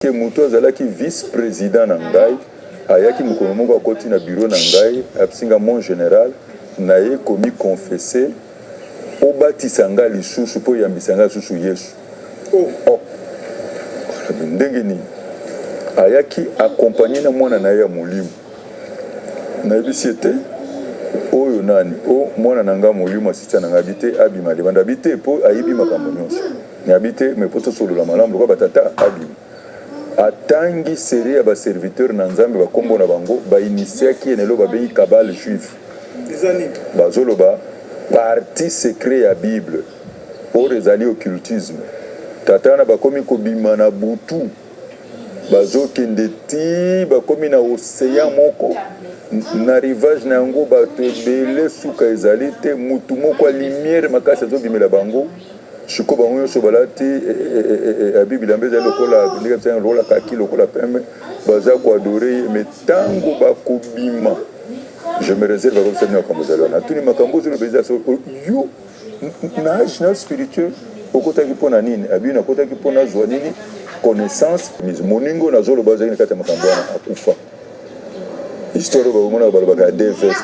que moto azalaki vice-président na ngai ayaki mokolo moko akoti na bureau na ngai apisinga mon général naye komi confesse obatisa nga lisusu mpo oyambisa nga lisusu Yesu. Ndenge nini ayaki accompagné na mwana na ye ya molimo nayebisi ete oyo nani o mwana na nga molimo asitisa na nga bite abima libanda bite mpo ayibi makambo nyonso nayebi te me mpo tosolola malamu lokola batata abima atangi seri ya baserviteur na nzambe bakombo na bango bainitiaki enelo babengi kabale juif bazoloba parti secret ya bible oyo ezali occultisme tata wana bakomi kobima na butu bazokende ti bakomi na océan moko na rivage na yango bato ebele suka ezali te mutu moko ya lumière makasi azobimela bango shiko bango nyonso balati abibila mbe ezali lokola kaki lokola pembe baza koadore ye me ntango bakobima je me réserve bakobisani makambo ezali wana atuni makambo ozoloba eza yo na age na spirituel okotaki mpo na nini abi nakotaki mpo nazwa nini connaissance moningo nazoloba ezali na kati ya makambo wana akufa histoire bakomona balobaka ya devest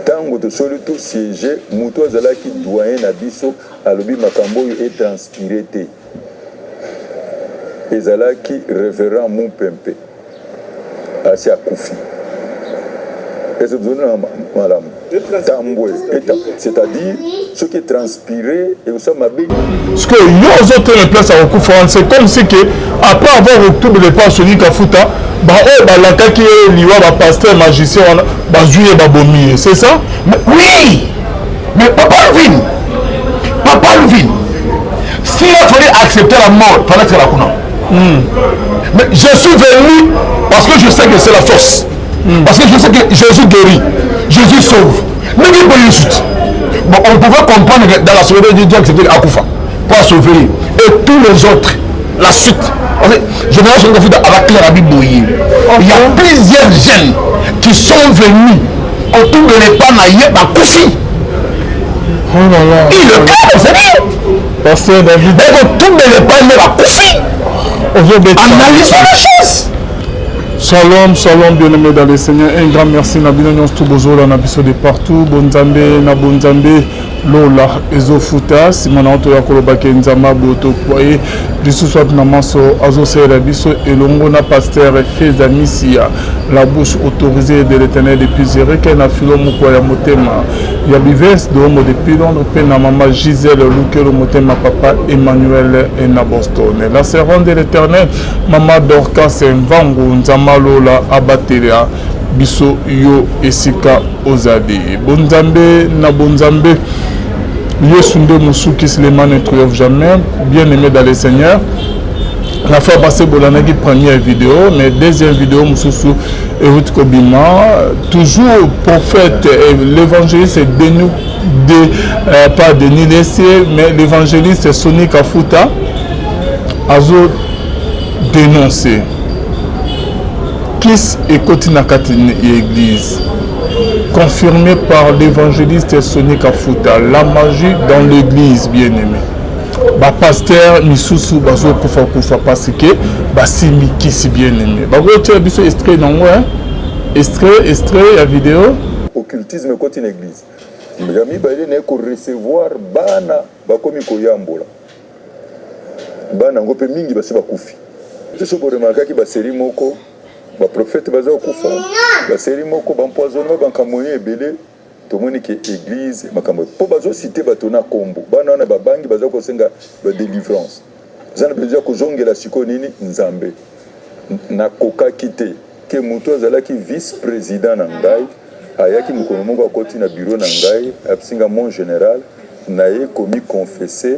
tango tosoli tosiege moto azalaki doyen na biso alobi makambo oyo etranspire te ezalaki révérend Mupempe asi akufi eze tozona malamu tambwe c'est-à-dire ce qui est transpiré et aussi mabe ce que yo ozote place à okufa c'est comme si que après avoir retourné de pas Soni Kafuta ba o balakaki liwa ba pasteur magicien wana bazuye babomi c'est ça? Oui, mais Papa Luvin, s'il a fallu accepter la mort, il fallait faire la kuna. Mais je suis venu parce que je sais que c'est la force. Parce que je sais que Jésus guérit, Jésus sauve. Mais il faut une suite. Bon, on pouvait comprendre que dans la sauveté de Dieu accepter Akoufa pour sauver. Et tous les autres, la suite. Génération de Fouta avec la Bible. Il y a plusieurs jeunes qui sont venus autour de l'épanaïe à Koufi. Oh là là. Il le cadre, c'est bien. Pasteur David. Et autour de l'épanaïe à Koufi. Analysons les choses. Shalom, shalom, bien-aimés dans le Seigneur. Un grand merci. Nabino nyons tout bozola na biso de partout. Bonzambe, na bonzambe, lola, ezofuta. Simona oto ya kolobake nzamba boto kwaye. Disu soit na maso azo sera biso elongo na pasteur Feza Misia. La bouche autorisée de l'Éternel depuis Zéré na filo moko ya motema. Ya bives de homo depuis Londres pe na mama Gisèle Lukelo motema papa Emmanuel et na Boston. La servante de l'Éternel mama Dorcas Mvango Nzamalola abatelia biso yo esika ozali. Bonzambe na bonzambe Yesu nde Moussouki Suleiman ne triomphe jamais. Bien aimé dans le Seigneur. La fois passée, Bolanagi première vidéo, mais deuxième vidéo, Moussoussou Erut Kobima, toujours prophète, l'évangéliste est pas Denis Lessier, mais l'évangéliste Soni Kafuta a dénoncé. Kiss et Kotinakatine église. Confirmé par l'évangéliste Soni Kafuta, la magie dans l'église, bien-aimé. Ba pasteur misusu bazo kufa parce que basimi kisi bien-aimé. Ba go tia biso extrait nango extrait ya vidéo occultisme côté une église. Mjami baile ne ko recevoir bana bakomi koyambola. Bana ngope mingi basi bakufi. Teso ko remarquer ki ba série moko ba prophète bazo kufa. Ba série moko ba empoisonnement ba kamoni ebele. Tomoni ke église makambo po bazo cité batona kombo bana na babangi bazo kosenga ba délivrance zana besoin ko zongela siko nini nzambe na koka kité ke muto azalaki vice-président na ngai ayaki mokolo moko akoti na bureau na ngai apisinga mon général naye komi confesse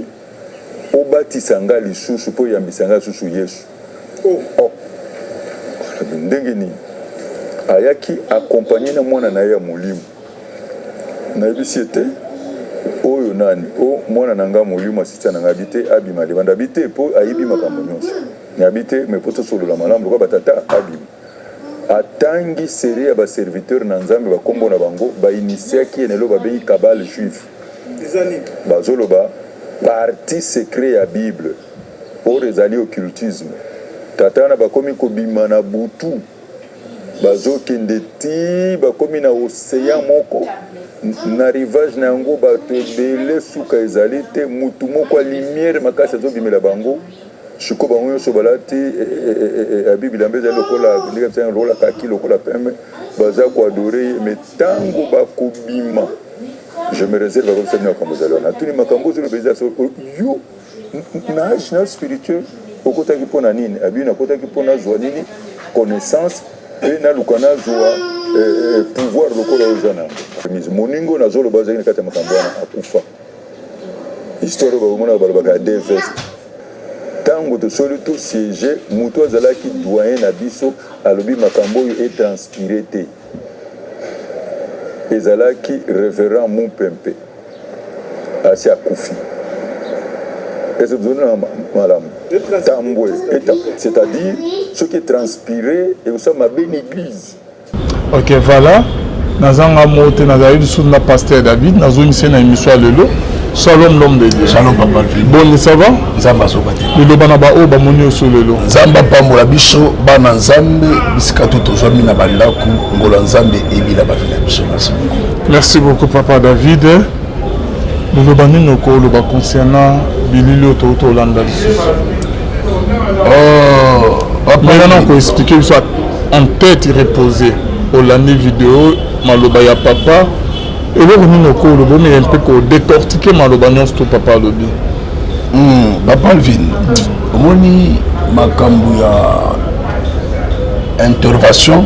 obatisa nga lisusu po yambisa nga lisusu Yesu. Ndenge nini ayaki accompagné na mwana na ye ya molimo nayebisi ete oyo nani o mwana na nga molimo asitisa na nga bite abima libanda bite mpo ayibi makambo nyonso nayebi te me mpo tosolola malamu lokola batata abima atangi seri ya baserviteur na nzambe bakombo na bango bainitiaki enelo babengi kabale juif bazoloba parti secret ya bible oyo ezali occultisme tata na bakomi kobima na butu bazokende ti bakomi na océan moko na rivage na yango bato ebele suka ezali te mutu moko lumière makasi azobimela bango shiko bango nyonso balati abibilamba ezali lokola ndenge msanga lokola kaki lokola pembe baza koadore mais ntango bakobima je me réserve bakomisa bino makambo ezali wana tuni makambo ozoloba eza yo na age na spirituel okotaki mpo na nini abino akotaki mpo nazwa nini connaissance et na luka nazwa pouvoir lokola oza nango moningo nazoloba azali na kati ya makambo wana akufa histoire bakomona balobaka ya deux vestes ntango tosoli tosiege moto azalaki doyen na biso alobi makambo oyo etranspire te ezalaki révérend Mumpempe asi akufi c'est-à-dire ce qui est transpiré et aussi ma belle église. Ok, voilà. Nazanga mote nazali sous la pasteur David, nazomisi na émission lelo. Shalom l'homme de Dieu. Shalom papa. Bon, ça va? Nzamba sobate. Le bana ba o ba monyo so lelo. Nzamba pambola biso bana nzambe bisika to tozami na bandaku ngola nzambe ebila ba vila biso. Merci beaucoup papa David. Le bani noko le ba concernant bililo to to landa lisusu. Oh, papa maintenant ko expliquer soit en tête reposée au landi vidéo maloba ya papa. Et là, on a un peu décortiqué maloba nyonso papa lobi. Papa Alvin, omoni makambo ya intervention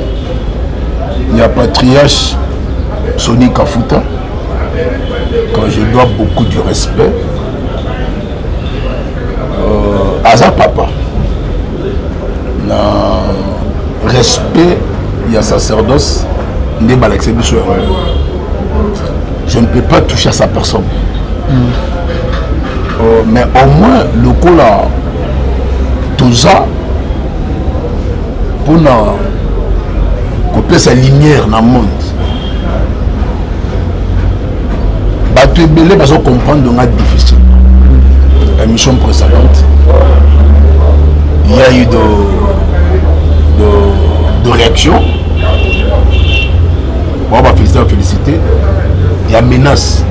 ya patriarche Soni Kafuta, quand je dois beaucoup de respect, Aza papa, na respect ya sacerdoce nde balakise biso yango. Je ne peux pas toucher à sa personne. Mais au moins, le coup là, tout ça, pour couper sa lumière dans le monde. Tu es belé parce qu'on comprend que c'est difficile. La mission précédente, il y a eu de réactions. On va féliciter. Il y a menace.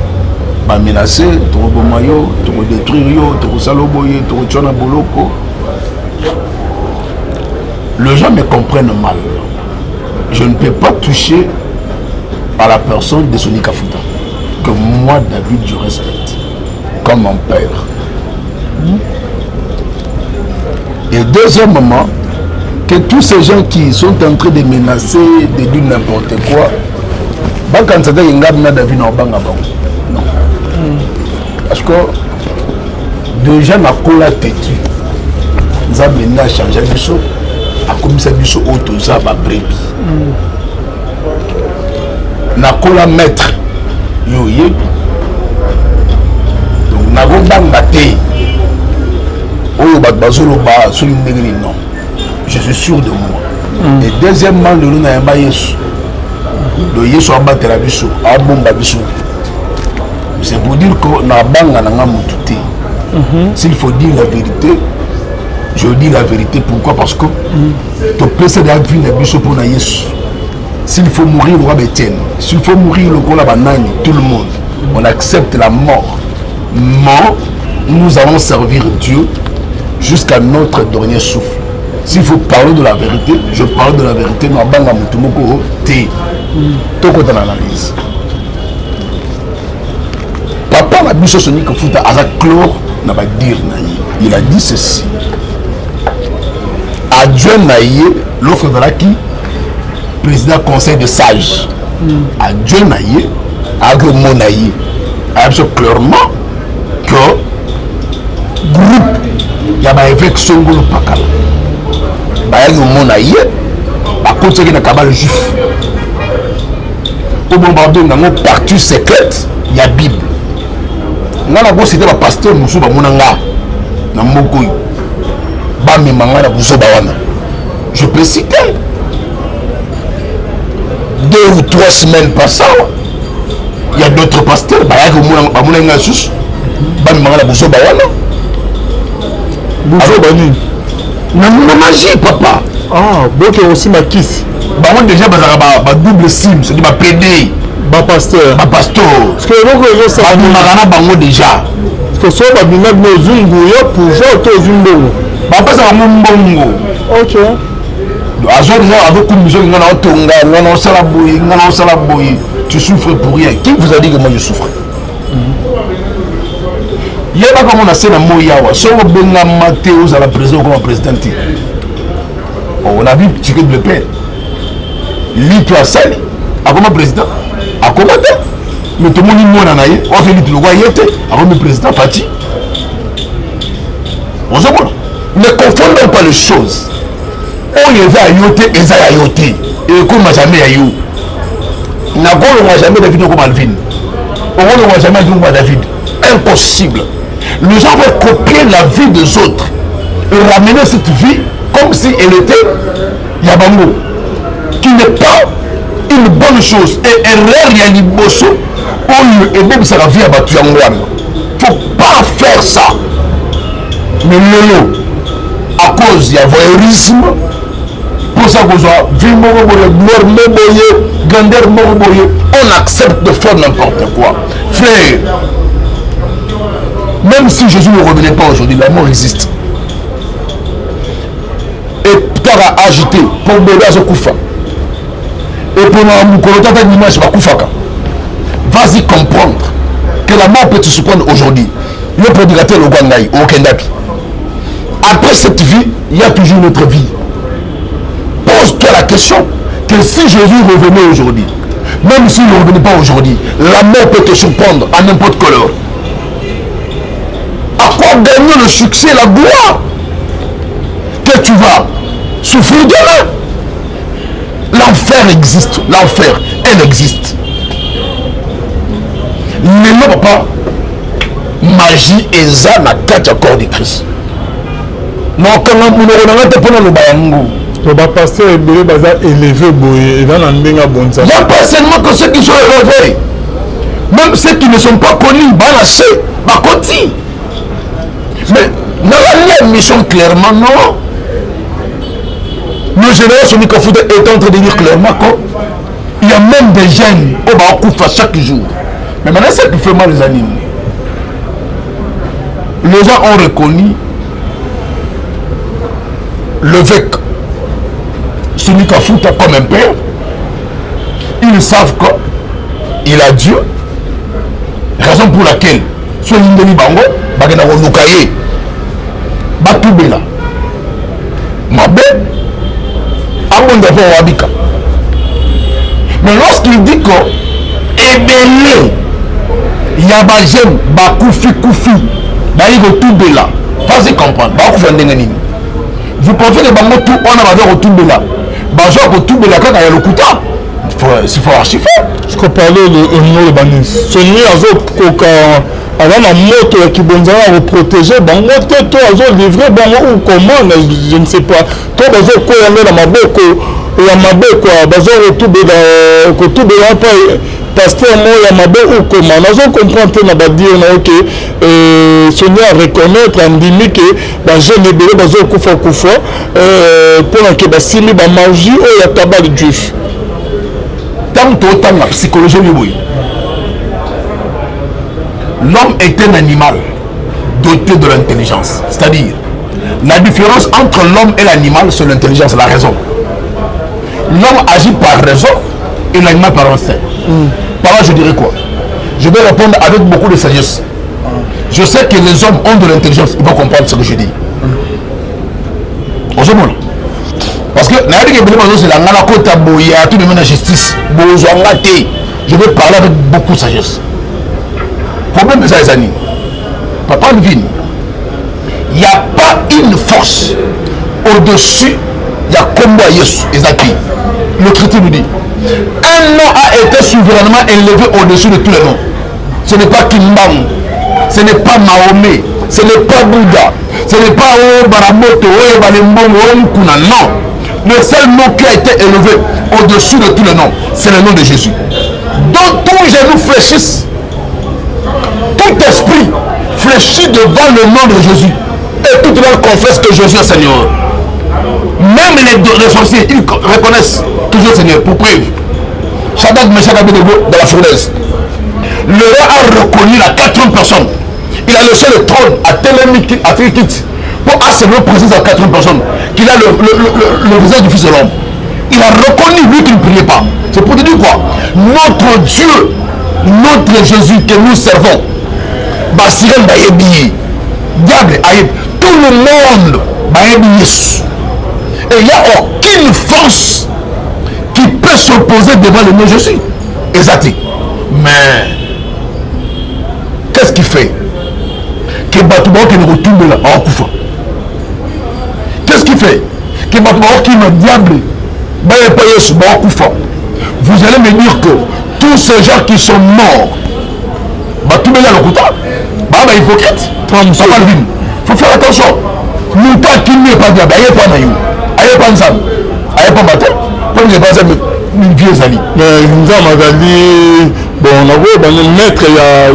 Va menacer, tu vas détruire, tu vas saloboyer, tu vas boloko. Les gens me comprennent mal. Je ne peux pas toucher à la personne de Soni Kafuta, que moi, David, je respecte, comme mon père. Et deuxièmement, que tous ces gens qui sont en train de menacer, de dire n'importe quoi, quand ça dit David non. Parce que déjà na kola têtu. Nous avons maintenant changé de choses. A commencé à faire autre chose à brebis. Na kola maître yoye. Donc na go banga te. Oyo bat bazolo ba soli ndengeli non. Je suis sûr de moi. Et deuxièmement le na yamba Yesu. Le Yesu abattre la biso, abomba biso. C'est pour dire que na banga na ngamututé. S'il faut dire la vérité, je dis la vérité. Pourquoi? Parce que tu peux se dire la biso pour na Yesu. S'il faut mourir le roi Bétienne, s'il faut mourir le roi Banani, tout le monde, on accepte la mort. Mais nous allons servir Dieu jusqu'à notre dernier souffle. S'il faut parler de la vérité, je parle de la vérité. Na banga mutumoko te. Tout côté l'analyse. Papa m'a dit que Soni Kafuta a clore n'a pas dire naïe. Il a dit ceci. Adieu naïe, l'offre de la qui président conseil de sages. Adieu naïe, agro naïe. A dit clairement que groupe il y a un évêque Songolo Pakala. Il y a un naïe, à côté de la cabale juif. Au bombardement dans nos parties secrètes, il y a Bible. Nga na c'était le pasteur musu ba munanga na mokoy. Ba mi manga na buso ba wana. Je peux citer 2 ou 3 semaines passant, il y a d'autres pasteurs ba ya ko munanga sus ba mi manga na buso ba wana. Buso ba ni na magie papa. Ah, donc aussi ma kiss. Bango déjà ba double sim, c'est dit ba PD. Ba pasteur. Ba pasteur. Parce que donc ça ba magana bango déjà. Parce que so ba bina no zungu yo pouvoir to zungu. Ba pesa ba mbongo. OK. Azo déjà avec commission ngana otonga, ngana osala boyi, tu souffres pour rien. Qui vous a dit que moi je souffre? Il y a pas comme on a fait dans Moyawa, si on benga Mathéo à la prison comme président. On a vu ticket de paix. Lui tu as sali, à comme président, à comment mais tout le monde est naïe, on fait le roi yété, à comme président Fati. On se voit. Ne confondons pas les choses. On y va à yoté et ça à yoté. Et comme jamais à you. N'a pas jamais David comme Alvin. On ne jamais comme David. Impossible. Les gens veulent copier la vie des autres et ramener cette vie comme si elle était Yabango, qui n'est pas une bonne chose. Et erreur Yaniboso, et même ça la vie à Batuyangwan. Il ne faut pas faire ça. Mais lolo, à cause du voyeurisme, pour ça qu'on soit vie grandeur, on accepte de faire n'importe quoi. Frère, même si Jésus ne revenait pas aujourd'hui, la mort existe. Et tu as agité pour bébé à ce koufa. Et pour nous, vas-y comprendre que la mort peut te surprendre aujourd'hui. Le prédicateur au Gwangaï, au Kendapi. Après cette vie, il y a toujours une autre vie. Pose-toi la question que si Jésus revenait aujourd'hui, même s'il ne revenait pas aujourd'hui, la mort peut te surprendre à n'importe quelle heure. À quoi gagner le succès, la gloire que tu vas souffrir demain? L'enfer existe, l'enfer, elle existe. Mais non, papa, magie et ça n'a qu'à corps de Christ. Non, quand on a pas le bayango. Le pasteur est élevé, il va dans le bon sens. Il n'y a pas seulement que ceux qui sont élevés. Même ceux qui ne sont pas connus, balancés, bakoti. Mais dans la mission clairement, non. Le général Sonika Fouda est en train de dire clairement qu'il y a même des jeunes au Baokoufa chaque jour. Mais maintenant, c'est qui fait mal les animaux. Les gens ont reconnu l'évêque Sonika Fouda comme un père. Ils savent qu'il a Dieu. Raison pour laquelle, soit l'Indéni Bango, Bagana Roukaye, Batoubela, Mabé, Abondavo Wabika. Mais lorsqu'il dit que, Ebele, Yabajem, Bakoufi, Baïgo Toubela, vas-y comprendre, Bakoufi Ndenganini. Vous pensez que Bango tout, on a besoin de Toubela. Bajo ko Toubela quand il y a le couteau. Il faut archiver. Je peux parler de nom Banis. Sony Azo Koka. Alors la moto qui bonza à protéger, bango to azo livrer bango ou comment je ne sais pas. To bazo ko yanga na maboko ya maboko bazo retube da ko tube ya pa pasteur mo ya maboko ou comment nazo comprendre na ba dire na OK Sony à reconnaître andimi que ba jeune ebele bazo kufa pour que ba simi ba magie o ya tabac juif. Tant autant la psychologie oui. L'homme est un animal doté de l'intelligence. C'est-à-dire, la différence entre l'homme et l'animal, c'est l'intelligence, la raison. L'homme agit par raison et l'animal par instinct. Par là, je dirais quoi? Je vais répondre avec beaucoup de sagesse. Je sais que les hommes ont de l'intelligence, ils vont comprendre ce que je dis. Parce que la justice, je vais parler avec beaucoup de sagesse. Problème de ça, les amis. Papa Lvin, il n'y a pas une force au-dessus, il y a combat Yesu et Zaki. Le chrétien nous dit un nom a été souverainement élevé au-dessus de tous les noms. Ce n'est pas Kimbang, ce n'est pas Mahomet, ce n'est pas Bouddha, ce n'est pas Baramoto, Kuna. Non. Le seul nom qui a été élevé au-dessus de tous les noms, c'est le nom de Jésus. Donc tous les genoux fléchissent. Tout esprit fléchit devant le nom de Jésus. Et tout le monde confesse que Jésus est Seigneur. Même les sorciers, ils reconnaissent toujours le Seigneur pour preuve. Shadrach, Meshach, Abednego dans la fournaise. Le roi a reconnu la 80 personnes. Il a laissé le trône à Télémikit pour assurer présence à 80 personnes qu'il a le visage du Fils de l'homme. Il a reconnu lui qui ne priait pas. C'est pour te dire quoi? Notre Dieu, notre Jésus que nous servons, Basiren Bayebi, diable Ayeb, tout le monde Bayebi Yesu. Et il n'y a aucune force qui peut s'opposer devant le nom Jésus. Exact. Mais qu'est-ce qu'il fait? Que Batouba qui ne retourne là en Koufa. Qu'est-ce qu'il fait? Que Batouba qui me diable, vous allez me dire que tous ces gens qui sont morts, Batouba là le Kouta, Baba hypocrite. Il faut faire attention. Nous pas qui n'est pas diable, il n'y a pas naïu, il n'y a pas nzam, il n'y a pas matin, comme il n'y a pas une vieille ali. Mais nzam azali bon on a maître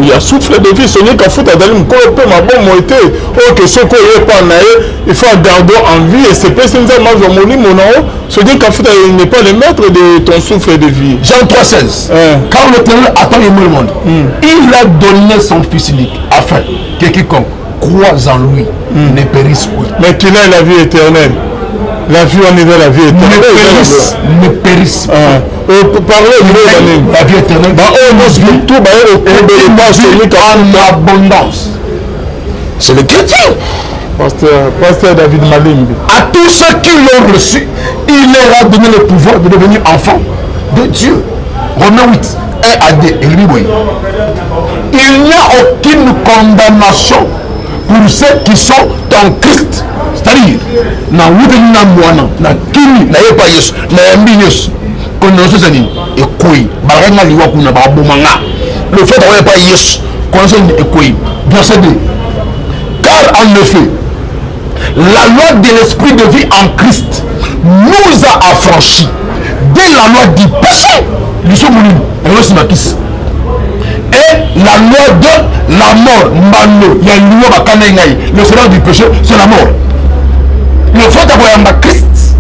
il y a souffle de vie sonné qu'à foutre d'aller me couper ma bonne moitié ok ce qu'on est pas naïe il faut garder en vie et c'est pas si nzam mange mon lit mon nom se dit qu'à foutre il n'est pas le maître de ton souffle de vie. Jean 3,16 quand l'Éternel attend le monde il a donné son fils unique afin que quiconque croit en lui ne périsse point. Mais qu'il ait la vie éternelle. La vie en est la vie éternelle. Ne périsse pas. La vie éternelle. En abondance. C'est le chrétien. Pasteur David Malimbi. À tous ceux qui l'ont reçu, il leur a donné le pouvoir de devenir enfants de Dieu. Romains 8, 1 à 2. Il n'y a aucune condamnation pour ceux qui sont en Christ. C'est-à-dire, na wudeni na mwana, na kini, na yepa yesu, na yambi yesu, connaissance zani, ekoi, baranga liwa kuna babomanga. Le fait d'avoir pas yesu, connaissance ekoi. Verset 2. Car en effet, la loi de l'esprit de vie en Christ nous a affranchis de la loi du péché. Nous sommes venus, et la loi de la mort, Mano, il y a une loi bakanengai. Le salaire du péché, c'est la mort. Le fait d'avoir un Christ,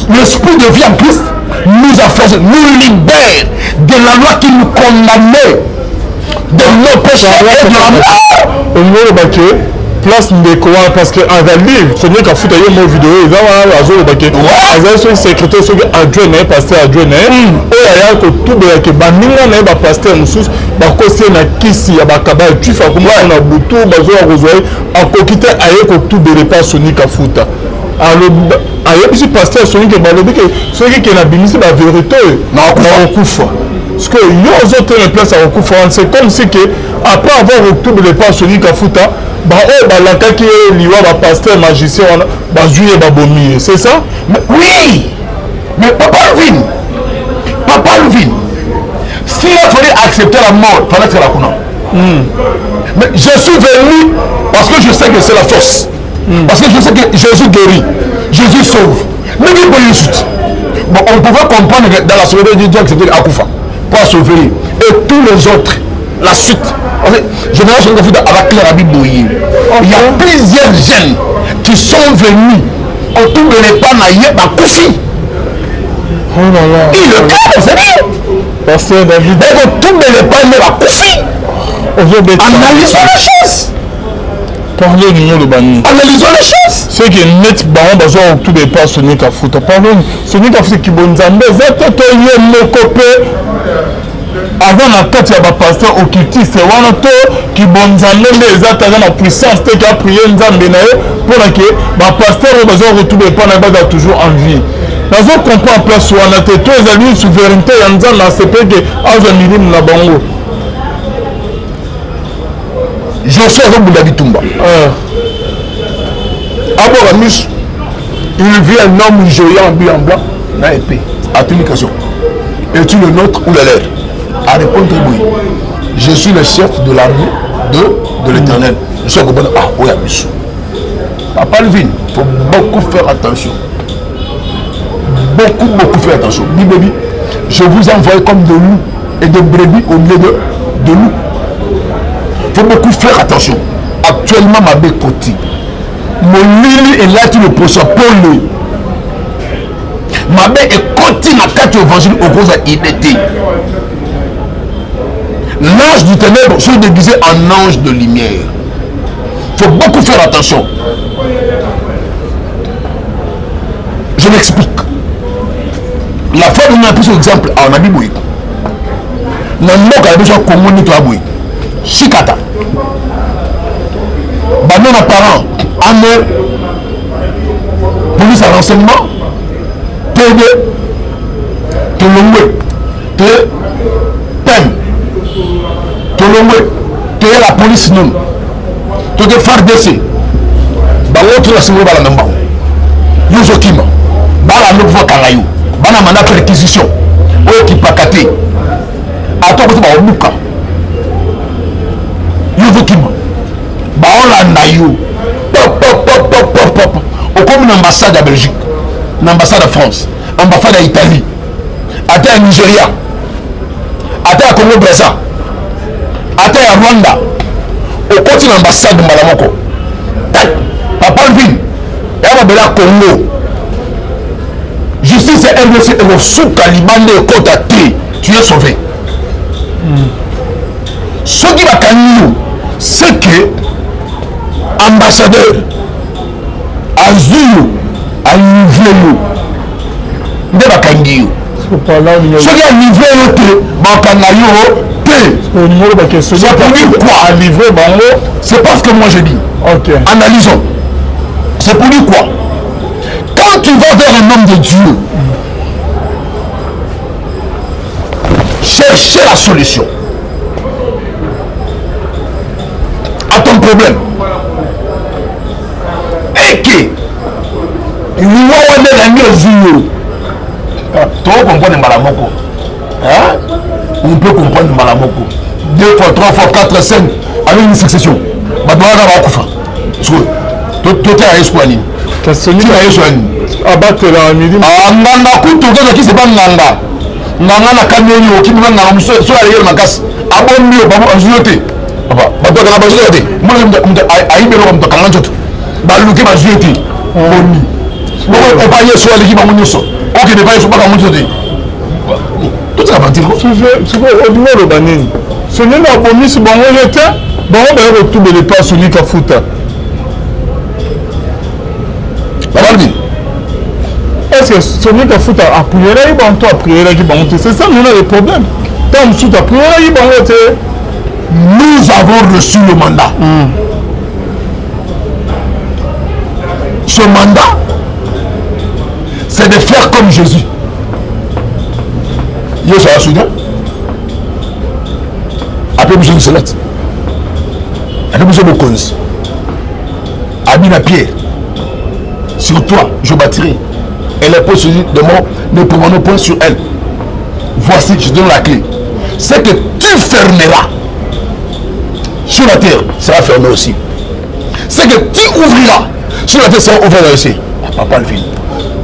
l'esprit de vie en Christ nous affranchit, nous libère de la loi qui nous condamnait de nos péchés et de la mort. Au niveau de place ndeko parce que en livre c'est bien qu'à foutre une vidéo ils ont azolo baké ils ont secrétaire ce adjoint né pasteur adjoint né o ya ko tubela ke baninga na ba pasteur mususu ba kosi na kisi ya bakaba tu fa comme na butu bazo rozoi akokita aye ko tubela pas sonika futa alors aye bisi pasteur sonika balobi ke soki ke na bimisi ba vérité na okufa parce que yo autres les place à okufa c'est comme si que après avoir tubela pas sonika futa balakaki liwa pasteur magicien wana bazuye babomi c'est ça? Oui, mais Papa Levin, s'il a fallu accepter la mort, il fallait faire la kuna. Mais je suis venu parce que je sais que c'est la force. Parce que je sais que Jésus guérit, Jésus sauve. Mais il faut suite. Bon, on pouvait comprendre que dans la sauveté de Dieu accepter Akoufa pour sauver et tous les autres. La suite. Génération de foot à la Claire Abiboye. Il y a plusieurs jeunes qui sont venus autour de l'état naïe à Koufi. Oh là là. Il le cadre, c'est bien. Pasteur David. Et autour de l'état naïe à Koufi. Analysons les choses. Parlez de nous, Bani. Analysons les choses. Ceux qui mettent baron besoin autour des pas Sonic à foot. Parlons. Sonic à foot qui bon zambé. Zéto toye mon copé. Avant la tête il y a un pasteur occultiste wana to qui bonzambe les attaques la puissance te qui a prié nzambe na pour que ba pasteur besoin retrouver pas na bas toujours en vie. Nazo comprend place wana te to ezali souveraineté ya nzambe na CP que aza milimu na bango. Josué Roboula Bitumba. Aboramus, il vit un homme joyeux en blanc, na épée. Application. Es-tu le nôtre ou le leur? À répondre oui. Je suis le chef de l'armée de l'Éternel. Je suis bon. Ah oui, Abissou. Papa Levin, il faut beaucoup faire attention. Beaucoup faire attention. Bibi, je vous envoie comme de loups et de brebis au milieu de loups. Il faut beaucoup faire attention. Actuellement, ma bécotie. molili elati le posa pole mabe ekoti na kati évangile okoza idée. L'ange du ténèbre sont déguisés en ange de lumière. Il faut beaucoup faire attention. Je m'explique. La fois où on a pris cet exemple, on a dit oui. Namboka a déjà communiqué toi oui. Chikata. Banon apparent, ame, police à renseignement, TD, Tolongwe, PEM, Tolongwe, la police non, Tolongwe FARDC, Bango tout la semaine bala namba, Yozokima, bala n'ouvre Kangayou, bana mana perquisition, Oekipakate, Attends que tu vas au Luka, Yozokima. Baolanda yo comme l'ambassade à Belgique, l'ambassade de France, l'ambassade d'Italie, à Nigeria, à Congo Brazza, à Rwanda, au côté de l'ambassade de Malamoko. Papa Lvin, et à la Congo. Justice et RDC et le sous-Caliban de côte à T, tu es sauvé. Ce qui va gagner, c'est que ambassadeur azulu alivré yo nde bakangi yo soki alivré yo te bakanga yo te c'est pour dire quoi alivré bango c'est pas ce que moi je dis. Okay. Analysons. C'est pour dire quoi? Quand tu vas vers un homme de Dieu chercher la solution à ton problème et que il on peut comprendre Malamoko 2 fois 3 fois 4 5 avec une succession est-ce que Sony Kafuta a prié là, il va prier là, c'est ça, nous avons le problème. Tant que tu as prié là, nous avons reçu le mandat. Ce mandat, c'est de faire comme Jésus. Yo ça soudain. Après monsieur Salat. Après monsieur Bokonzi. Abina Pierre. Sur toi, je bâtirai. Et les postes de mort ne prenons point sur elle. Voici, je donne la clé. C'est que tu fermeras sur la terre, ça va fermer aussi. C'est que tu ouvriras sur la terre, ça va ouvrir aussi. Papa le fils.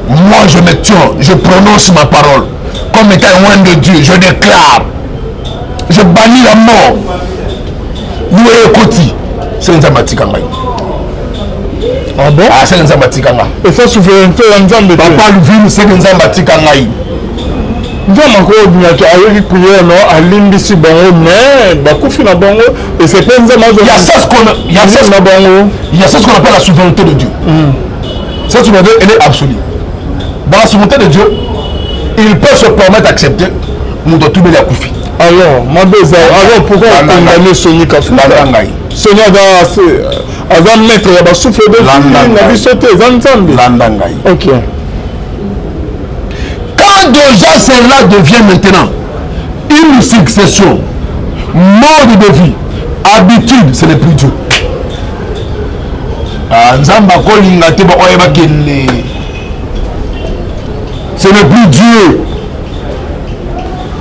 Moi je me tiens, je prononce ma parole comme étant loin de Dieu. Je déclare, je bannis la mort. Nous écoutons. C'est une zamatikanga. Ah bon? Ah, c'est une zamatikanga. Et ça souveraineté en Zambie. Papa le fils, c'est une zamatikanga. Et c'est ce qu'on appelle la souveraineté de Dieu. Cette souveraineté, elle est absolue. Dans la souveraineté de Dieu, il peut se permettre d'accepter nous de tout les Koufi. Alors, pourquoi on condamne Sony Kafuta? Sony a maître, il a souffert de vie. Ok. Quand déjà cela devient maintenant une succession, mode de vie, habitude, ce n'est plus Dieu. Ce n'est plus Dieu.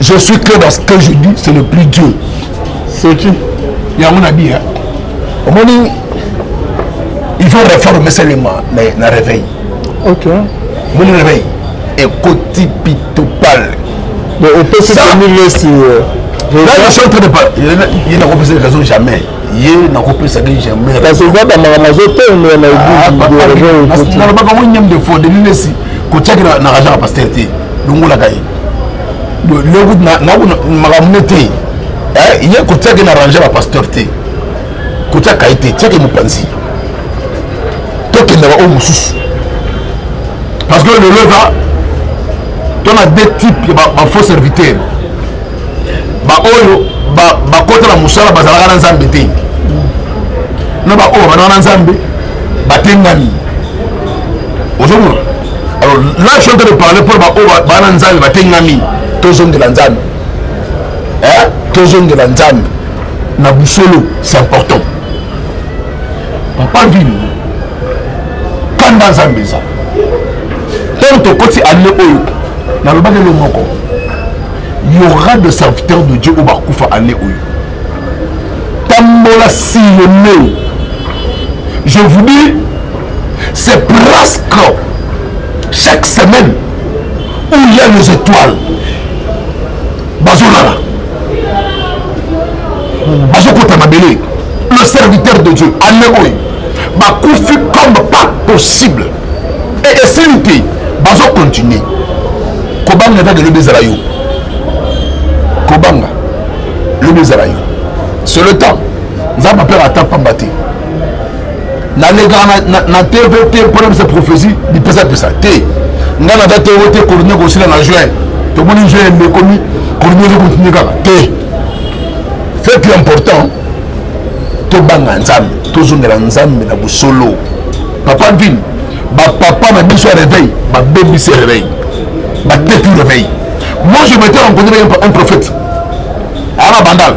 Je suis clair dans ce que je dis, ce n'est plus Dieu. C'est qui? Il y a mon habit. Il faut réformer seulement le réveil. Ok. Mon réveil. Et côté pitopal. Mais on peut se tenir là si. Là, je suis en train de parler. Il n'a pas besoin de raison jamais. ye nakopesa ke jamais parce que va dans mazo te mais na ba ba nyam de fo de nesi ko tchaki na raja pasteur te lungola kai le goût na magamnete il y a ko tchaki na ranger la pasteur te ko tchaka ite tchaki mupanzi to ke na ba o mususu parce que le leva on a deux types de faux serviteurs ba oyo ba kota la musala bazalaka na nzambe te na ba oyo bana na nzambe batengami ozomona. Alors là je suis en train de parler pour ba oyo bana nzambe batengami tozonde la nzambe tozonde la nzambe na busolo c'est important papa ville kanda nzambe za tant tokoti ale oyo na lobaka le moko il y aura des serviteurs de Dieu au Bakoufa année oyo tambola sillonné. Je vous dis c'est presque chaque semaine où il y a les étoiles bazolala bazokota mabele le serviteur de Dieu année oyo bakoufi comme pas possible et essayé bazo continuer kobanga ta de lebezala yo kobanga lebezala yo c'est le temps nzamba père ata pamba te na lega na TVT problème cette prophétie di pesa te nga na date wote coordonner ko sila na juin to moni juin me komi coordonner ko continuer kaka te fait plus important to banga nzambe to zongela nzambe na busolo papa ville ba papa na biso réveil ba bébé se réveil ba tête réveil. Moi je m'étais rencontré un prophète à Bandal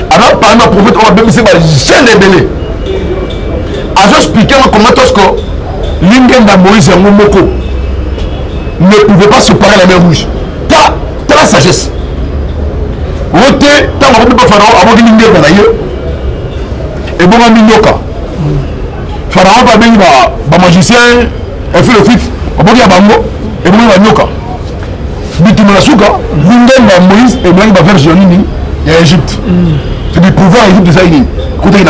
alors par un prophète on va bébé se ba jeune rebelle a juste expliqué comment est-ce que l'ingenda Moïse et Moko ne pouvaient pas séparer la mer rouge. T'as la sagesse. Roté, t'as un peu de pharaon avant qu'il n'ait pas d'ailleurs. Et bon, on a pharaon va venir, un magicien, un fait le fit, on va dire bango, et bon, on a nyoka. Bitumasuka, l'ingenda Moïse et bon, il va faire Jéonini, il y a Égypte. C'est du pouvoir Égypte de Zaïni. Écoutez,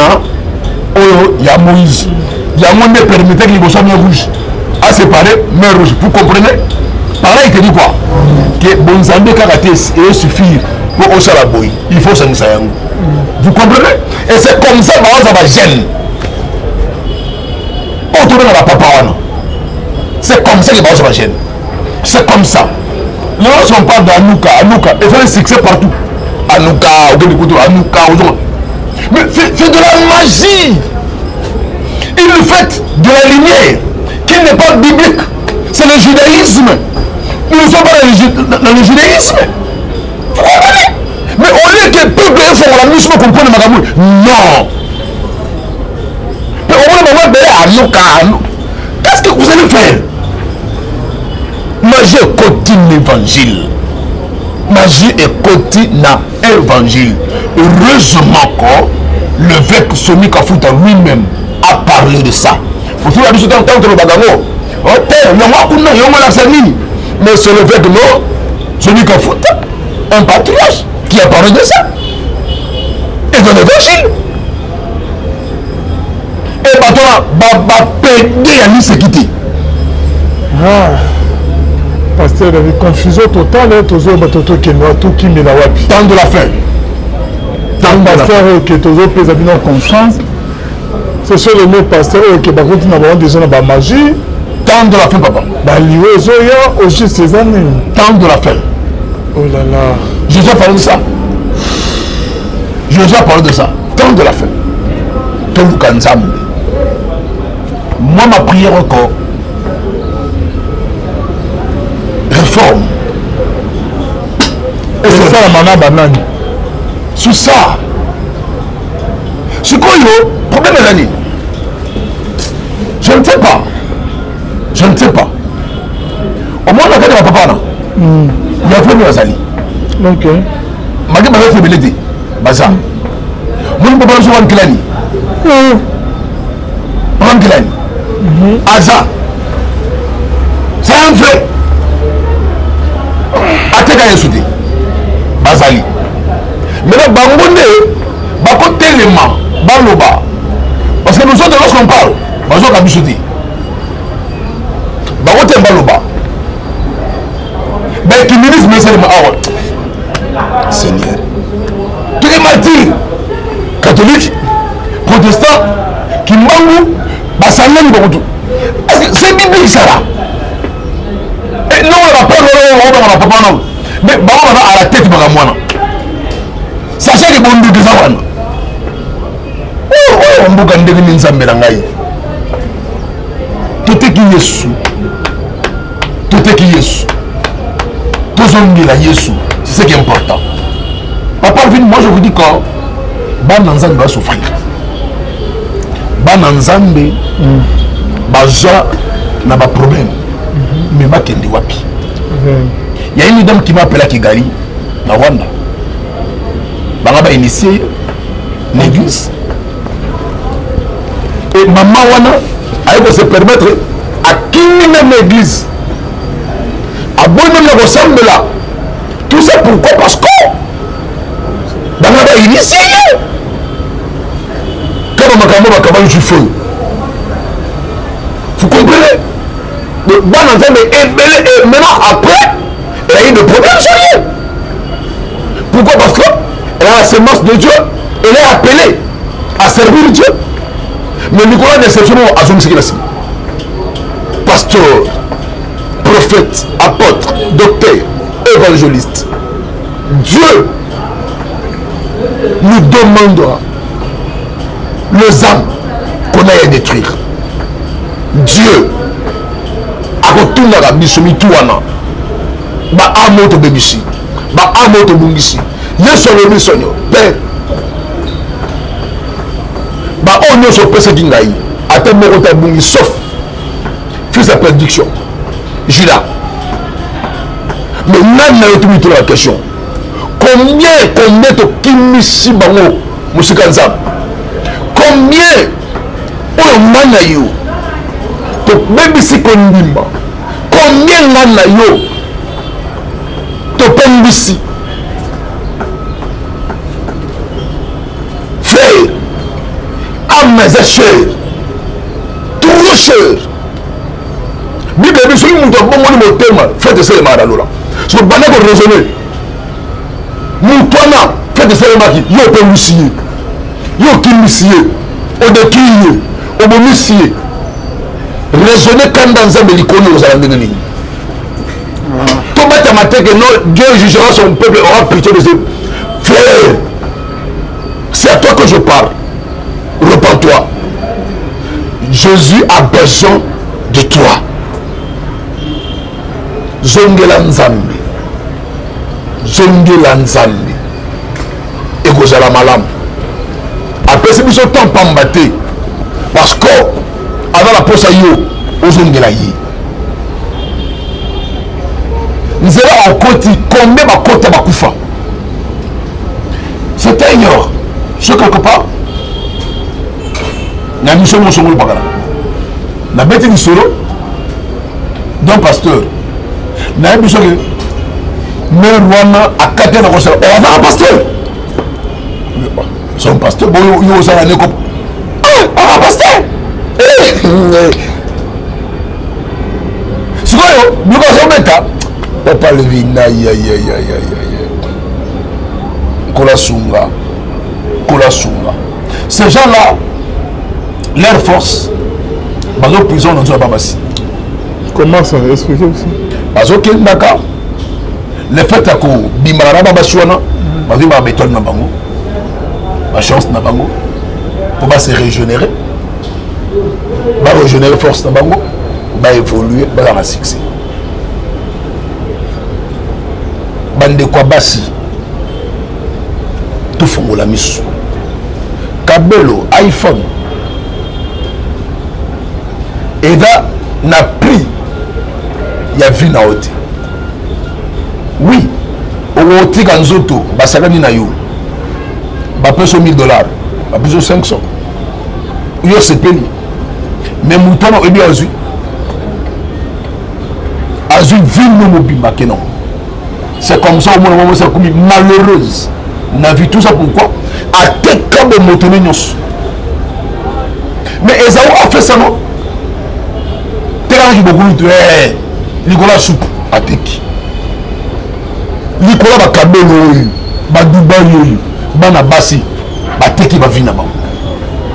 il y a Moïse. Il y a un monde qui permettait que les boissons mer rouge à séparer mer rouge. Vous comprenez? Par là, il te dit quoi? Que Bonzambé Karaté et suffire pour Osalaboy. Il faut s'en sortir. Vous comprenez? Et c'est comme ça que ça va gêner. On tourne à la papa. C'est comme ça que ça va gêner. C'est comme ça. Les gens sont pas d'Anouka. Anouka. Et fait un succès partout. Anouka, Anouka, mais c'est de la magie. Il le fait de la lumière qui n'est pas biblique. C'est le judaïsme. Nous ne sommes pas dans le judaïsme. Vous comprenez? Mais au lieu que le peuple soit la mission qu'on prenne Magamou. Non. Mais au moins, qu'est-ce que vous allez faire? Magie est côté l'évangile. Magie est côté na évangile. Heureusement que l'évêque Soni Kafuta lui-même a parlé de ça. Pour tout le temps de Bagango. Mais c'est l'évêque Soni Kafuta, un patriarche, qui a parlé de ça. Et dans l'évangile. Et maintenant, va péder à l'Iséquité. Pasteur, il y avait confusion totale. Temps de la fin. Pasteur, que toujours pèse bien en confiance. C'est sur le mot pasteur que par contre nous avons déjà la magie. Temps de la fin, papa. Bah l'Iozoya aussi ces années. Temps de la fin. Oh là là. J'ai déjà parlé de ça. J'ai déjà parlé de ça. Temps de la fin. Moi ma prière encore. Réforme. Et c'est ça la mana banane. C'est ça. C'est quoi le problème est l'année? Je ne sais pas. Je ne sais pas. Au moins, on a gagné ma papa. Il y a un peu de Azali. Ok. Malgré ma faiblesse, Baza. Mon papa est un Kilani. Un Kilani. Aza. C'est un fait. Ateka Yesudi. Bazali. Maintenant, Bangonde, Bako Telema, loba. Parce que nous autres, lorsqu'on parle, nous avons dit. Barote Mbaloba. Mais qui ministre, mais c'est le Seigneur. Tous les martyrs catholiques, protestants, qui mangent, c'est biblique ça là. Et non, on n'a pas non. Mais on a à la tête de moi. Sachez que bon Dieu ça va. Oh, on bouge en devenir Nzambe na ngai. Tout est qui Yesu. Tout est qui Yesu. Tout zongi la Yesu. C'est ce qui est important. Papa, moi je vous dis que Ban Nzambe va souffrir. Ban Nzambe baja n'a pas problème. Mais ma kendi wapi. Il y a une dame qui m'a appelé à Kigali, na Rwanda. Banga ba initié l'église. Et maman wana elle peut se permettre à qui même l'église. À bon même la ressemble là. Tout ça pourquoi? Parce que banga ba initié. Quand makambo bakaba du feu. Vous comprenez? Bon ensemble est belé et maintenant après elle a eu des problèmes sur rien. Pourquoi? Parce que elle a la sémence de Dieu, elle est appelée à servir Dieu. Mais Nicolas d'exception a son ce pasteur, prophète, apôtre, docteur, évangéliste. Dieu nous demandera les âmes qu'on a à détruire. Dieu a retourné à la bisomituana. Ba amoto bebisi. Ba amoto bungisi. Yesu le misonyo. Père. Ba onyo so pese kingai. Ate morota bungi sauf fils sa prédiction. Judas. Mais nan na yotu mito la question. Combien to kimisi bango musika nzam. Combien oyo mana yo to bebisi kondimba. Combien ngana yo to pembisi. Frère, âmes et chers, trop cher. Bible dit celui qui a bon mon thème, faites de cela là. Ce que bana ko raisonner. Moutona, faites de cela qui yo pembisi. Yo kimisi. O de kiye, o bomisi. Raisonner quand dans un mélicone aux alandés. Tout mathématique que non, Dieu jugera son peuple, aura pitié de ses frères. C'est à toi que je parle. Repends-toi. Jésus a besoin de toi. Zongela Nzambe. Zongela Nzambe. Et Gozala Malam. Après c'est plus temps pas m'battre. Parce que avant la poste à yo, aux Zongela yi. Nous allons en côté, combien de côté va couper. C'est ailleurs. Ce quelque part. Nous avons mis sur le bagala. Nous avons mis sur le d'un pasteur. Nous avons mis sur le mais Rwanda a 4 ans de recherche. On va un pasteur. Son pasteur, bon, il y a un éco. Ah, un pasteur. C'est quoi, nous avons un état. Papa Levina, Kolasunga. Ces gens-là, leur force, ils prison dans une babassi. Comment ça? Expliquez aussi. Parce que d'accord. Le fait que Bimara Babashuana, ils vont béton na bango, ma chance na bango, pour se régénérer, va régénérer force na bango, va évoluer, va avoir un succès. Bande kwa basi tout fongola misu kabelo iPhone eda na prix ya vie na ote oui otika nzoto basalani na yo bapeso $1000 bapeso 500 yo sepeli mais mutana ebi azui vie no mobimba kenon. C'est comme ça au moment c'est comme malheureuse. On a vu tout ça pourquoi? À tes cas de motonnions. Mais Esaü a fait ça, non? Terrain qui beaucoup de Nicolas Soupe a teki. Nicolas va Kabelo, va Dubaï, va Nabasi, va teki va vie là-bas.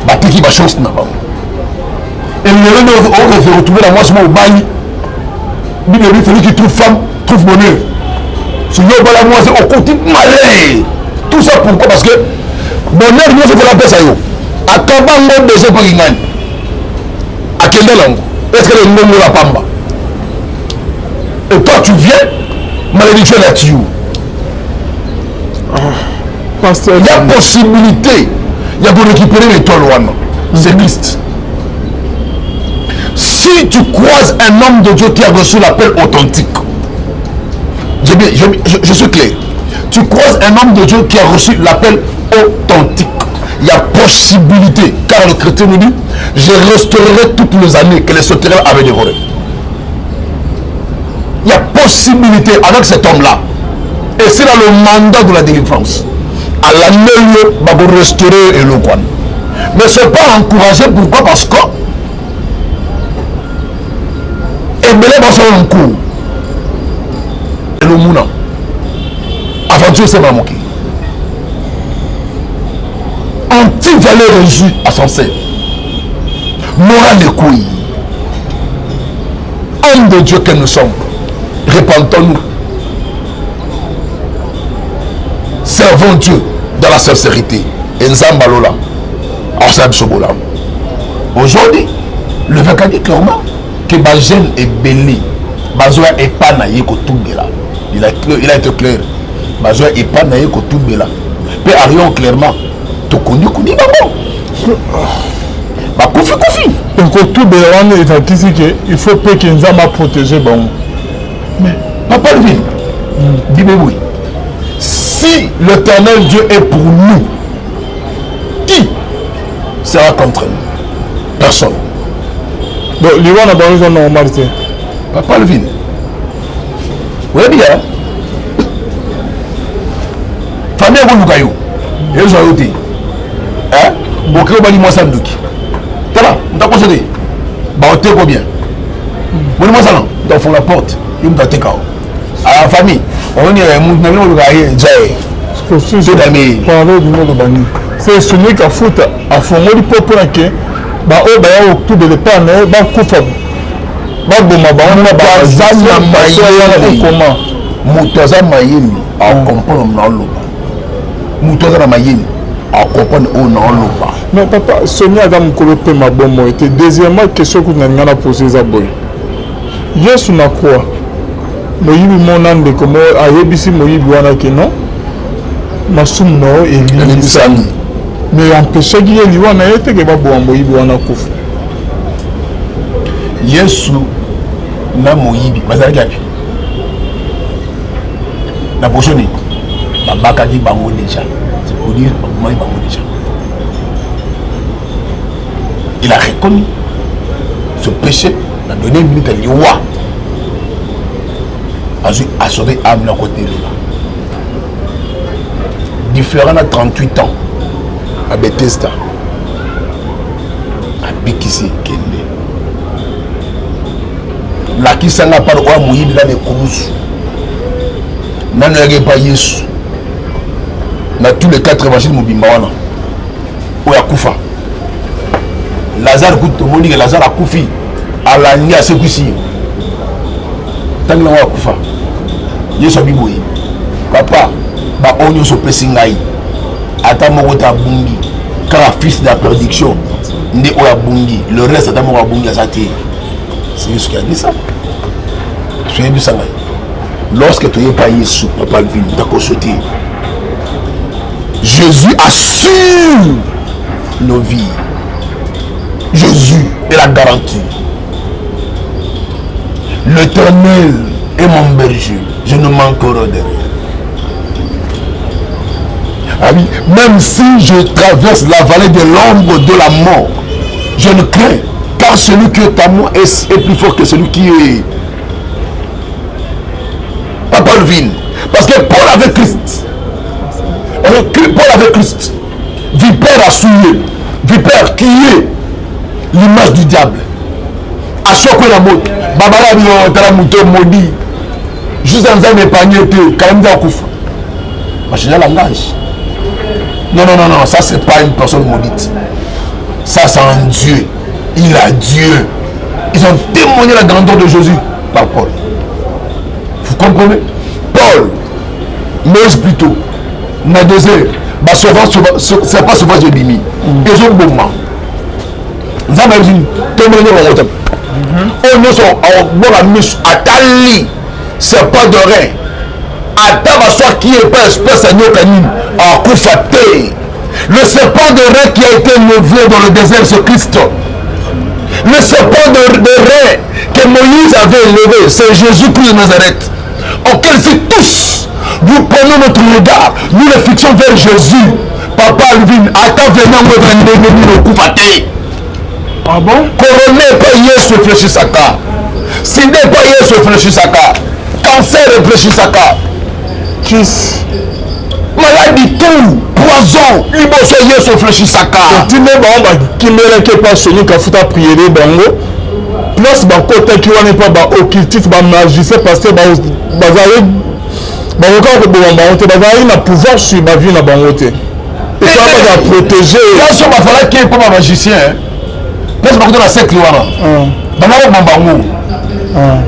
Va teki va chance là-bas. Et on veut retrouver la moitié au Bali. Celui qui trouve femme, trouve bonheur. Celui qui la moitié au côté malin. Tout ça pourquoi? Parce que bonheur, nous avons la paix. À Kabango, des gens qui gagnent. À quel langue? Est-ce que le nom de la pamba? Et toi, tu viens, malédiction là-dessus. Il y a possibilité. Il y a pour récupérer l'étoile. C'est Christ. Si tu croises un homme de Dieu qui a reçu l'appel authentique, je suis clair. Tu croises un homme de Dieu qui a reçu l'appel authentique. Il y a possibilité, car le chrétien nous dit, je restaurerai toutes les années que les sauterelles avaient dévoré. Il y a possibilité avec cet homme-là. Et c'est là le mandat de la délivrance. À la lieu, il va restaurer et le coin. Mais ce n'est pas encouragé, pourquoi? Parce que et Belé va faire un coup. Et le mouna. Aventure, c'est pas manqué. Anti-valeur régie à son sein. Moral et couilles. Homme de Dieu que nous sommes. Répentons-nous. Servons Dieu dans la sincérité. Et Nzambalola. Arsab Sobola. Aujourd'hui, le vin a dit clairement que ma jeune est belée. Bazoa est pas naïe que tout bela. Il a été clair. Bazoa est pas naïe que tout bela. Mais arrivons clairement. Tu connais d'abord. Bah Kofi. Donc tout bela est ici qu'il faut pas qu'il nous a protégé. Mais Papa Levin, dis-moi oui. Si l'Éternel Dieu est pour nous, qui sera contre nous? Personne. Donc, les gens n'ont pas normalité. Papa Levin. Oui, bien. Famille à Bouloukayo. Et ils ont été. Hein? Bokeh au Bali Moissanduki. T'es là? On t'a posé. Bah, on t'es combien? Bon, moi, ça là. Dans fond la porte. Il me doit te cao. À la famille. On est un monde. On est c'est celui qui a foutu à fond du peuple qui bah oh bah tout de l'épargne bah kufa bah boma bah on a bah zana maïli mutoza maïli à comprendre dans l'eau mutoza maïli à comprendre au dans l'eau. Mais papa Sonia Adam Kolope ma bombe était deuxièmement question que nous avons posé ça boy Yesu na quoi moyibi monande comme ayebisi moyibi wana que non masum no elisani mais empêcher qu'il y ait liwana était que babo moyibi wana kufa Yesu na moyibi bazali kapi na pochoni babaka di bango déjà c'est pour dire moi bango déjà il a reconnu ce péché a donné une minute à l'iwa a sauvé âme à côté de là différent à 38 ans à Bethesda à Bikisi Kende la qui s'en a par oua mouillé dans les courses n'a pas Yesu dans tous les 4 évangiles Mobimbawana où a Koufa Lazare coûte monique Lazare a Koufi à la nuit à ce coup-ci tant que a Koufa Yesu a biboyi papa ba onyo so pesingai ata moko ta bungi car fils de la prédiction ndi oya bungi le reste ata moko bungi asati c'est Yesu qui a dit ça soyez bien sangai lorsque tu n'es pas Yesu papa le vin d'accord sauté Jésus assure nos vies. Jésus est la garantie. L'Éternel est mon berger, je ne manquerai de rien. Ah oui, même si je traverse la vallée de l'ombre de la mort, je ne crains, car celui qui est à moi est plus fort que celui qui est. Papa Levin, parce que Paul avait Christ. Paul avait Christ. Vipère a souillé. Vipère qui est langage du diable. À chaque fois, la mode. Babara Tala Mouto maudit. Juste en faisant des paniers, quand même, c'est un langage. Non, ça c'est pas une personne maudite. Ça c'est un Dieu. Il a Dieu. Ils ont témoigné la grandeur de Jésus par Paul. Vous comprenez? Paul, Moïse plutôt, dans le désert, c'est pas sauvage de Bimi. Ils ont beau moment. Nous avons témoigné la grandeur. Nous sommes en mission à Tali. C'est pas de rien. Attends, soit qui est pas espèce à notre anime, à Koufaté. Le serpent de rein qui a été levé dans le désert, c'est Christ. Le serpent de rein que Moïse avait levé, c'est Jésus-Christ de Nazareth. Auquel c'est tous, nous prenons notre regard, nous le fixons vers Jésus. Papa Alvin, attends, venant me vendre le Koufaté. Ah bon? Couronné pas Yesu réfléchit sa car. Si n'est pas Yesu réfléchit sa car. Cancer réfléchit sa car. Kiss. Maladie, tout, poison, liboso Yesu réfléchit sa car. Tu n'es pas qui me l'a pas sonné quand faut prier les bango. Plus ba côté qui on pas ba occultiste ba magicien parce que ba bazali ba encore que ba on te bazali na pouvoir sur ma vie na bangote. Et ça va protéger. Là sur ma fala qui est pas magicien. Là c'est pas que dans la secte là. Bango bango.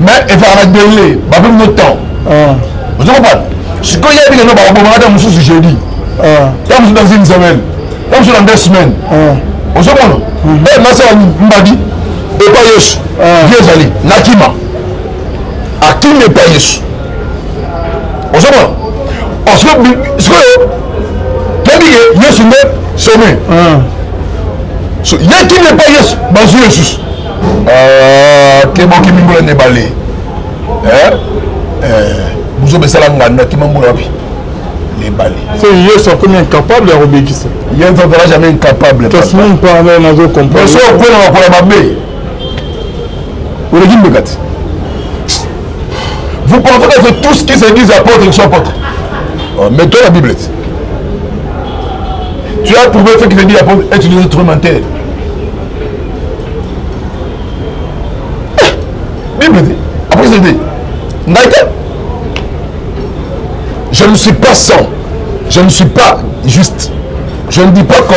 Mais il va la gueuler, ba même notre temps. Vous comprenez? Ce qu'il y a dit que nous avons madame Moussou jeudi. Nous dans une semaine. Nous dans 2 semaines. Vous comprenez? Et ma soeur Mbadi et pas Yesu. Dieu Zali, Nakima. Akim n'est pas Yesu. Vous comprenez? Parce que ce que Yesu n'est sommet. Yakim n'est pas Yesu. Bazou Yesu. Que bon qui m'imboule n'est balé. Vous avez ça là, qui m'imboule les balais. C'est Yesu comme incapable de obéir ça. Il ne sera jamais incapable. Qu'est-ce que nous parlons dans nos compagnies? Vous pensez que c'est tout ce qui se dit apôtres qui sont apôtres. Mets-toi la Bible. Tu as trouvé ce qui se dit apôtres et tu les as tourmentés. Bible dit. Après c'est dit. Je ne suis pas sans. Je ne suis pas juste. Je ne dis pas que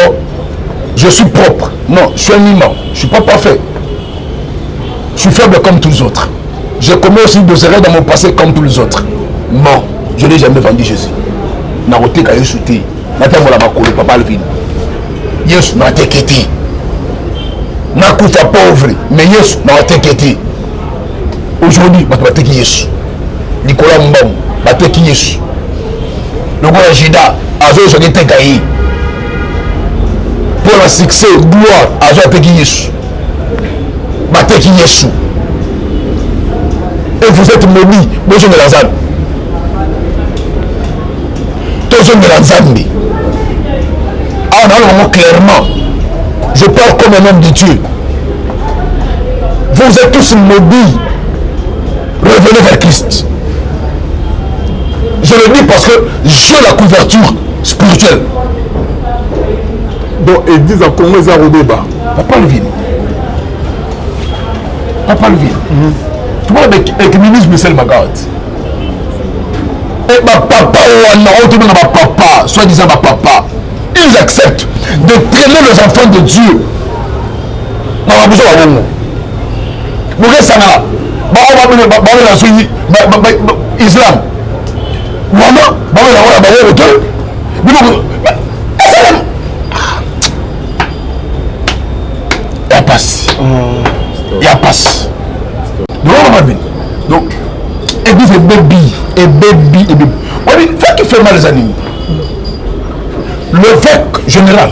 je suis propre. Non, je suis un humain. Je ne suis pas parfait. Je suis faible comme tous les autres. J'ai commis aussi des erreurs dans mon passé comme tous les autres. Non, je n'ai jamais vendu Jésus. Naroté ka yesuti. Natamo la bakolo papa Alvin. Yesu na teketi. Nakufa pauvre, mais Yesu na teketi. Aujourd'hui, bato bateki Yesu. Nicolas Mbam, bateki Yesu. Lokola Jida, azo soki tekayi. Pour le succès, gloire, azo ateki Yesu. Bateki Yesu. Et vous êtes maudits, besoin de la zane. Besoin de la zambi. Ah non, clairement, je parle comme un homme de Dieu. Vous êtes tous maudits. Revenez vers Christ. Je le dis parce que j'ai la couverture spirituelle. Donc, ils disent à Congo, ils ont débat. Papa le vide. Papa le vide. Tu vois, avec le ministre Michel Magard. Et ma papa, ma papa, soi-disant ma papa, ils acceptent de traîner les enfants de Dieu. Non, on a besoin de moi. Vous regardez ça là. Islam. Maman, il y a passe. Il y a passe. Donc, église est baby. On dit, fait qui fait mal les animaux. L'évêque général,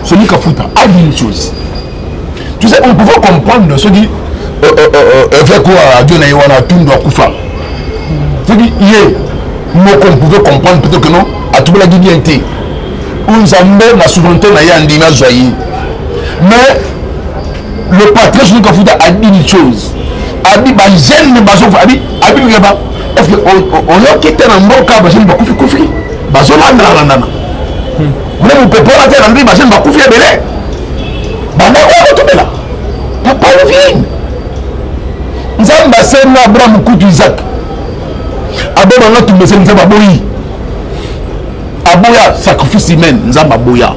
celui qui a foutu, a dit une chose. Tu sais, on peut comprendre ce qui évêque ou à Dieu n'a eu tout doit couper. C'est-à-dire, on pouvait comprendre peut-être que non, à tout la dignité. Nous avons la souveraineté n'a pas d'image joyeuse. Mais le patriarche a dit une chose. A dit, j'aime les bazons, a dit, est-ce qu'on a quitté un bon cas, j'aime beaucoup de bazon là, nana. Vous ne pouvez pas la faire, j'aime beaucoup de belé. Bah, moi, on va tomber là. Calvin. Nzamba sena Abraham kutu Isaac. Abona tu mese nzamba boyi. Aboya sacrifice humain nzamba boya.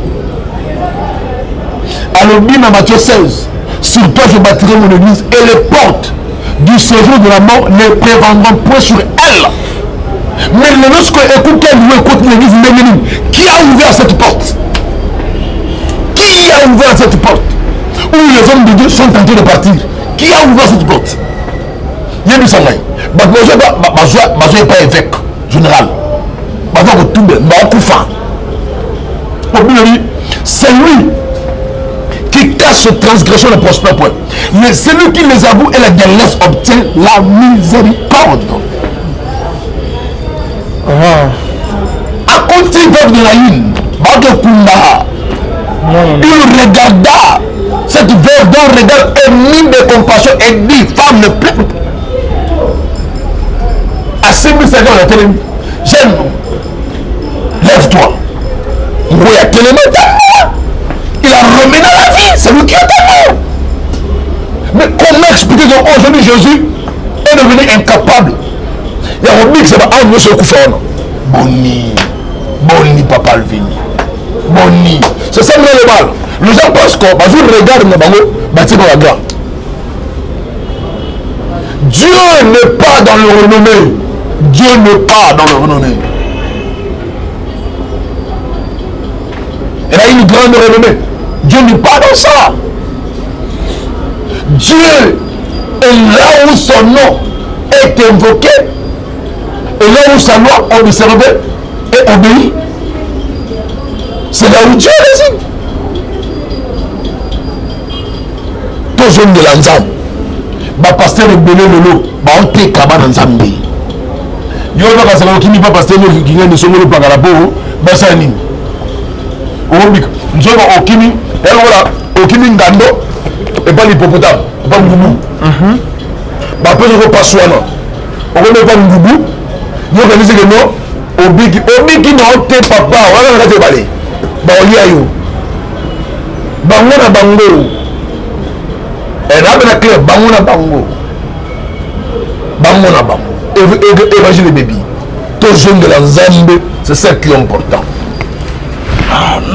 Alors bien dans Matthieu 16, sur toi je bâtirai mon église et les portes du séjour de la mort ne prévendront point sur elle. Mais lorsque écoute l'église féminine, qui a ouvert cette porte? Qui a ouvert cette porte? Où les hommes de Dieu sont tentés de partir. Qui a ouvert cette porte? Il y a du sang. Je ne pas évêque général. C'est lui qui cache cette transgression ne prospère point. Mais celui qui les avoue et les délaisse obtient la miséricorde. À côté de la une, il regarda cette veuve dont le regard ému de compassion et dit, femme, ne pleure pas. À 5 000 secondes, la télé, j'aime, lève-toi. Il a remis dans la vie, c'est lui qui est mort. Mais comment expliquer qu'aujourd'hui Jésus est devenu incapable? Il y a un mix, c'est un monsieur Koufan. Boni, papa Alvini. Boni. C'est ça le mal. Les gens pensent qu'on va regarder la gare. Dieu n'est pas dans le renommé. Dieu n'est pas dans le renommé. Elle a une grande renommée. Dieu n'est pas dans ça. Dieu est là où son nom est invoqué et là où sa loi est observée et obéie. C'est là où Dieu réside. Tous jeunes de l'ensemble. Bah pasteur Belé Lolo, bah on t'est cabane ensemble. Yo va passer au kimi pas pasteur qui vient de se mettre par la peau, bah ça ni. Nous sommes au Kimi, et voilà, au Kimi Ngando, et pas l'hippopotame, pas Ngoubou. Après, je vais pas soigner. On ne pas Ngoubou, nous organisons que nous, au Biki, non, t'es papa, on va te parler. Bah, on y a eu. Bangona Bango. Et là, la clé, Bangona Bango. Bangona Bango. Évangile les bébés. Tous jeunes de la Zambie, c'est ça qui est important.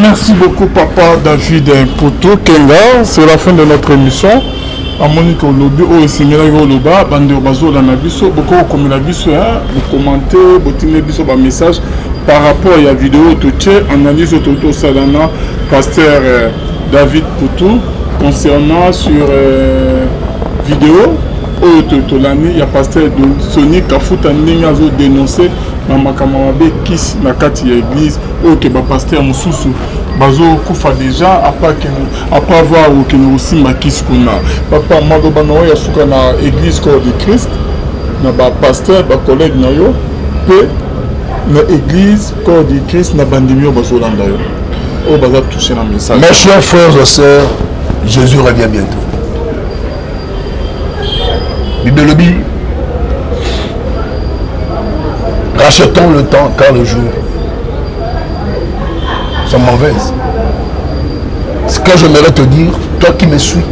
Merci beaucoup papa David Poto Kenga. C'est la fin de notre émission. À Monique Olobi, au Singela Oloba, Bande Bazo Lanabiso, beaucoup comme la biso, vous commentez, vous tenez biso un message par rapport à la vidéo Touché, analyse Toto Salana, pasteur David Poto, concernant sur vidéo, au l'année, il y a pasteur Sony Kafuta Ningazo dénoncé. Mama Kamarabe Kiss na kati ya église ok ba pasteur mususu bazo kufa déjà après avoir okene aussi ma kiss kuna papa maloba na ya suka na église corps de Christ na ba pasteur ba collègue na yo pe na église corps de Christ na bandimio bazo landa yo o baza toucher na message. Mes chers frères et sœurs, Jésus revient bientôt. Bible le dit. Rachetons le temps car le jour sont mauvaises. Ce que j'aimerais te dire, toi qui me suis,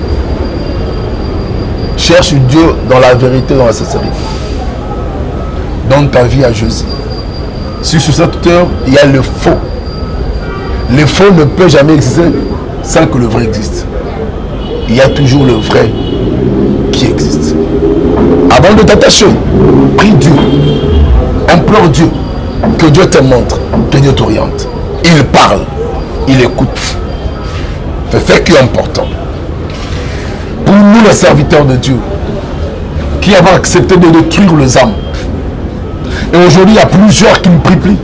cherche Dieu dans la vérité, dans la sincérité. Donne ta vie à Jésus. Si sur cette terre, il y a le faux. Le faux ne peut jamais exister sans que le vrai existe. Il y a toujours le vrai qui existe. Avant de t'attacher, prie Dieu. Implore Dieu, que Dieu te montre, que Dieu t'oriente. Il parle, il écoute. C'est ce qui est important. Pour nous les serviteurs de Dieu, qui avons accepté de détruire les âmes. Et aujourd'hui, il y a plusieurs qui ne prient plus.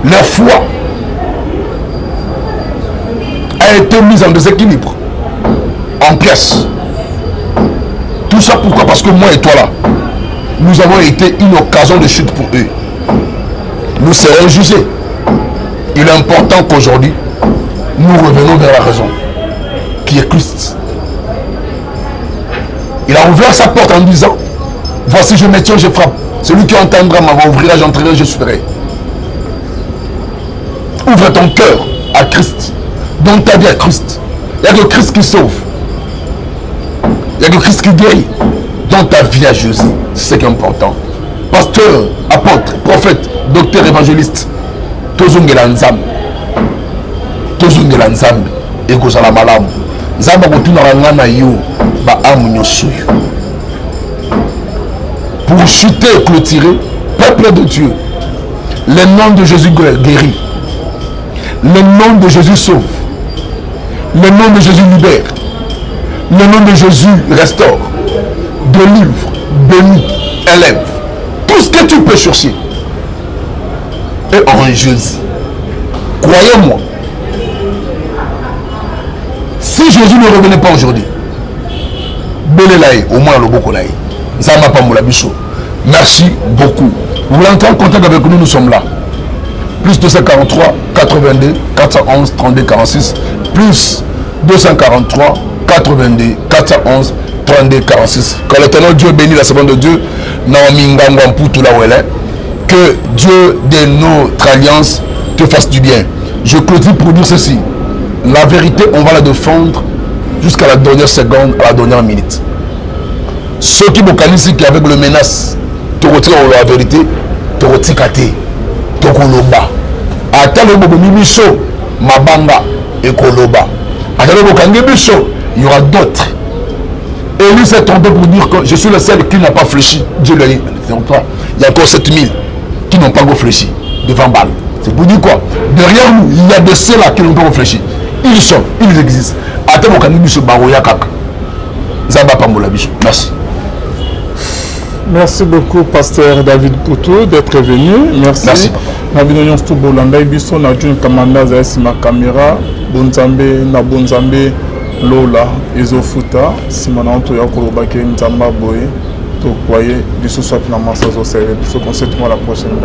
Leur foi a été mise en déséquilibre, en pièces. Tout ça pourquoi? Parce que moi et toi là, nous avons été une occasion de chute pour eux. Nous serons jugés. Il est important qu'aujourd'hui, nous revenons vers la raison, qui est Christ. Il a ouvert sa porte en disant, voici je me tiens, je frappe. Celui qui entendra ma ouvrira, j'entrerai, je suivrai. Ouvre ton cœur à Christ. Donne ta vie à Christ. Il n'y a que Christ qui sauve. Il y a que Christ qui guérit. Dans ta vie à Jésus, c'est ce qui est important. Pasteur, apôtre, prophète, docteur, évangéliste, tozongela nzambe. Tozongela nzambe. Et que ça la malamu. Nzambe kotuna ngana yo ba amu nyosuyo. Pour chuter et clôturer, peuple de Dieu, le nom de Jésus guérit. Le nom de Jésus sauve. Le nom de Jésus libère. Le nom de Jésus restaure. Délivre, bénit, élève. Tout ce que tu peux chercher est en Jésus. Croyez-moi. Si Jésus ne revenait pas aujourd'hui, au moins le beaucoup laï. Merci beaucoup. Vous voulez entrer en contact avec nous, nous sommes là. Plus 243 82 411 32 46 plus 243 82 411 32 46. Que l'éternel Dieu bénisse la seconde de Dieu. Que Dieu de notre alliance te fasse du bien. Je clôture pour dire ceci. La vérité, on va la défendre jusqu'à la dernière seconde, à la dernière minute. Ceux qui vocalisent qui avec le menace, te retirent la vérité, te retirent kate, te koloba. Attends le bobo miso, mabanga et koloba. Attends le bobo miso, il y aura d'autres. Élie s'est tombé pour dire que je suis le seul qui n'a pas fléchi. Dieu lui a dit, il y a encore 7000 qui n'ont pas réfléchi devant Baal. C'est pour dire quoi? Derrière nous, il y a de ceux-là qui n'ont pas réfléchi. Ils sont, ils existent. Attends le bobo miso, baroya kaka. Zamba pambola biso. Merci. Merci beaucoup, pasteur David Poutou, d'être venu. Merci. Merci. Nabinonion Stoubolanda Ibiso, Nadjun Kamanda, Zaesima Kamera, Bonzambe, Nabonzambe, Lola, Ezofuta, Simonanto Yakorobake, Nzamba Boye, Tokwaye, Biso Swapina Massazo, Biso, concède-moi la prochaine.